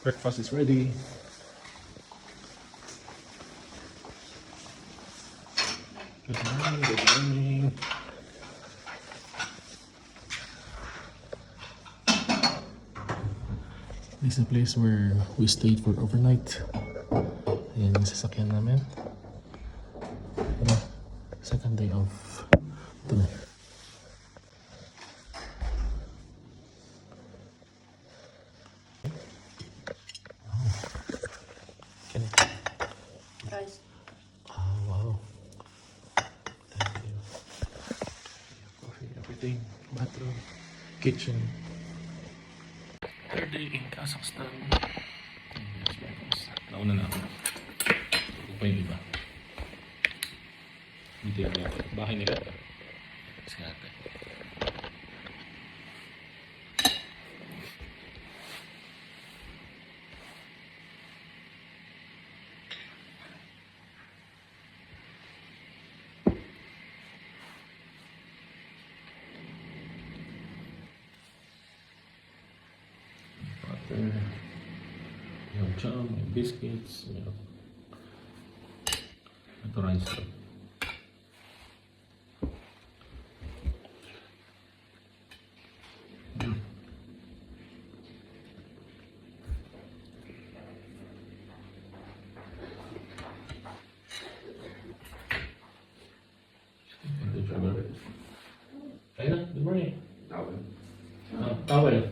Breakfast is ready. Good morning, good morning. This is the place where we stayed for overnight. Ayan yung sasakyan namin. Second day of ito na. Guys. Oh, wow. Thank you. Coffee, everything. Bathroom, kitchen. Third day in Kazakhstan. Nauna na ako. Ito pa yung iba. Dito yung bahay nila. Kasi natin. Yung jam, yung biscuits, yung ito rice to. Ayun, good morning. Towel. Towel.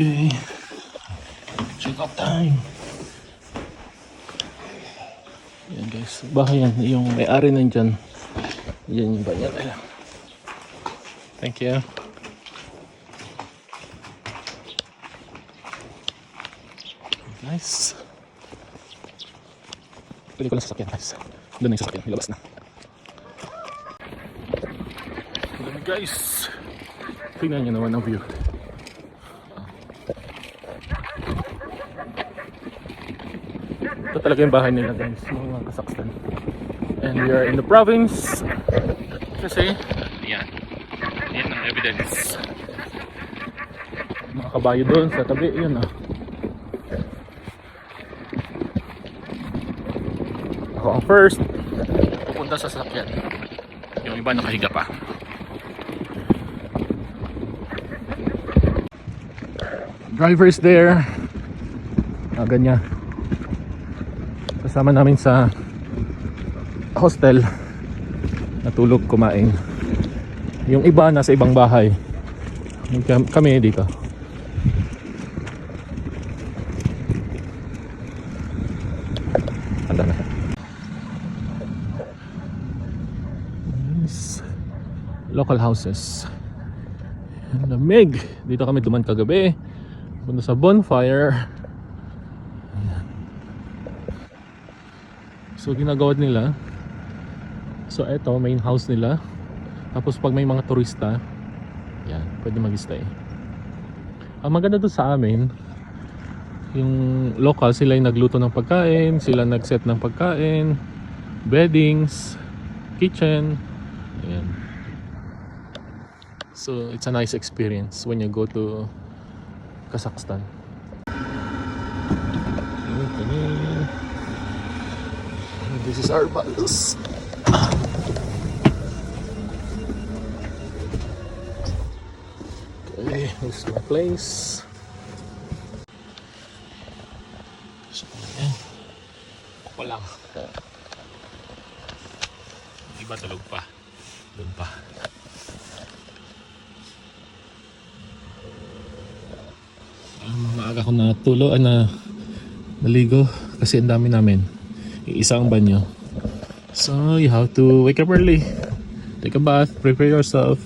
Okay, check out time. Yan guys, bahay yan. Yung may-ari nandyan. Yan yung bayan nila. Thank you. Guys. Pili ko lang sasakyan guys. Doon na yung sasakyan, ilabas na. Ayan guys. Tingnan nyo naman ang view. Ito talaga yung bahay nila guys, mga Kazakhstan. And we are in the province. Kasi, yan. Yan ang evidence. Mga kabayo doon sa tabi, yun ah. Ako ang first, pupunta sa sasakyan. Yung iba nakahiga pa. Driver is there. Ganyan. Kasama namin sa hostel, natulog, kumain. Yung iba nasa ibang bahay, kami dito. Handa na. Local houses. Lamig. Dito kami duman kagabi. Punta sa bonfire. So ginagawa nila. So eto main house nila. Tapos pag may mga turista, yan, pwede mag-stay. Ang maganda doon sa amin, yung local, sila yung nagluto ng pagkain, sila nag-set ng pagkain, beddings, kitchen. Ayan. So it's a nice experience when you go to Kazakhstan. This is our bus. Okay, this is my place. So, ayan. Ako lang. Iba tulog pa. Doon pa. Maaga ko na tulo, naligo kasi ang dami namin. Isa ang banyo. So you have to wake up early, take a bath, prepare yourself,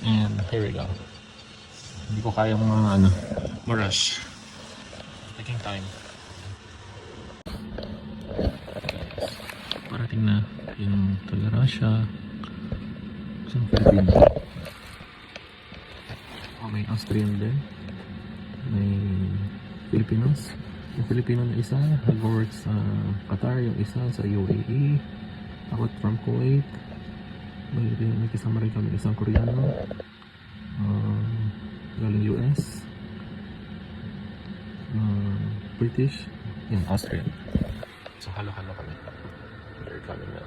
and here we go. Hindi ko kaya mga ano, ma-rush. Taking time. Parating na yung taga Russia. Isang Filipino. Oh, may Austrian din. May Filipinos. Yung Filipino na isa, nag-work sa Qatar. Yung isa sa UAE. Ako from Kuwait. May kasama rin kami isang Koreano. Galing US. British. Yan, Austrian. So halo-halo kami. Very kami na.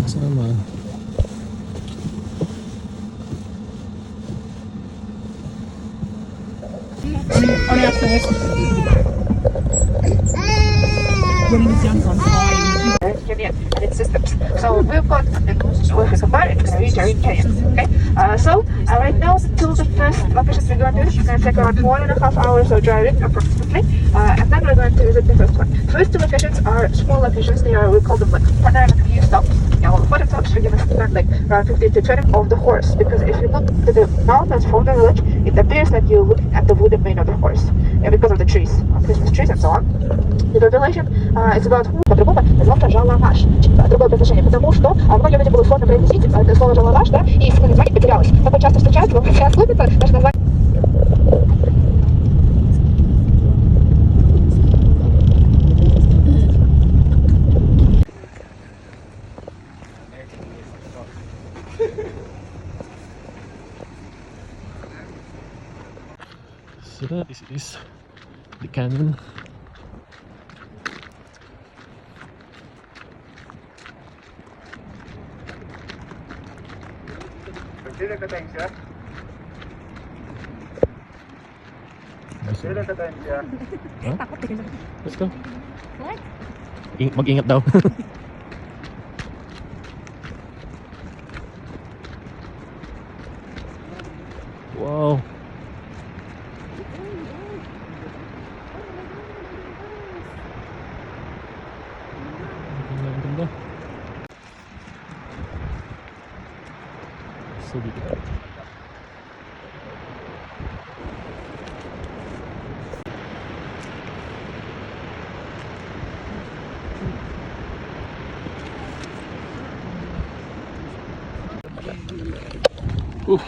Sama. On our first. When he was young, on Kenyan and its systems. So we've got the coast with a bar, it's very Kenyan. Okay. Right now to the first locations we're going to, it's going to take around 1.5 hours of driving approximately, and then we're going to visit the first one. First two locations are small locations. We call them like partner and few stops. Now for the stops we're going to spend like around 15 to 20 of the horse, because if you look to the mountains from the village, it appears that you're looking at the wooden mane of the horse, because of the trees, Christmas trees and so on. The population it's about по-другому называется жалаваш. Другое произношение, потому что многие люди было сложно произносить это слово жалаваш, да, и в названии потерялось. Такое часто встречается, но как раз лупится, наше название. So this is the canyon. Huh? Let's go. What? Mag-ingat daw. Wow. Ang ganda. So dito. Oof.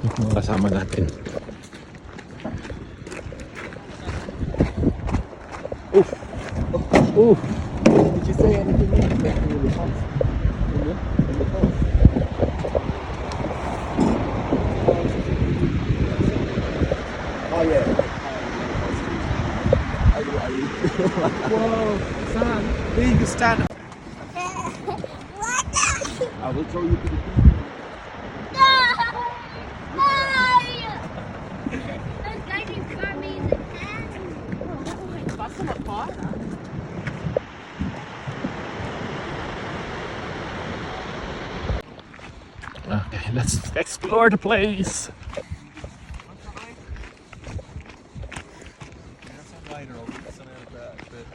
Mga kasama natin. Oof. Oof. Did you say anything in the house? Oh yeah. Whoa, son, big stand up. I will throw you to the Okay, let's explore the place.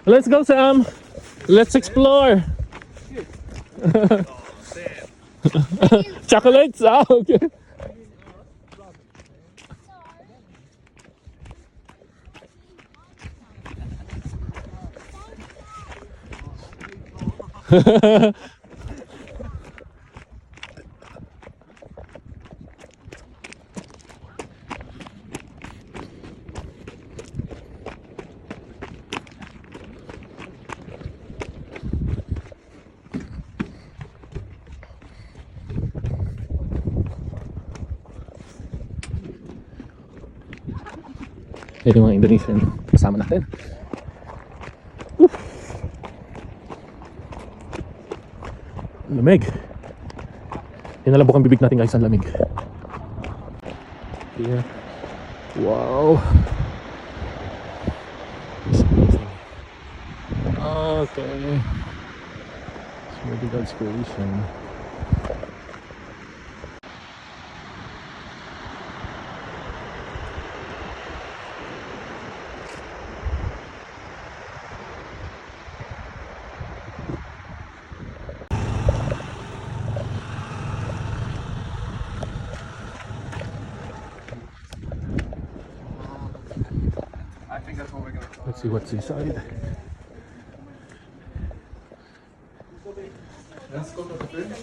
Let's go, Sam. Let's explore. Chocolates? Ah, okay. Yan yung mga Indonesian kasama natin. Oof. Lamig. Inalabok ang bibig natin guys, ang lamig. Yeah. Wow. It's amazing. Okay. It's really God's creation. I think that's what we're going to Let's see what's inside. Let's go to the room.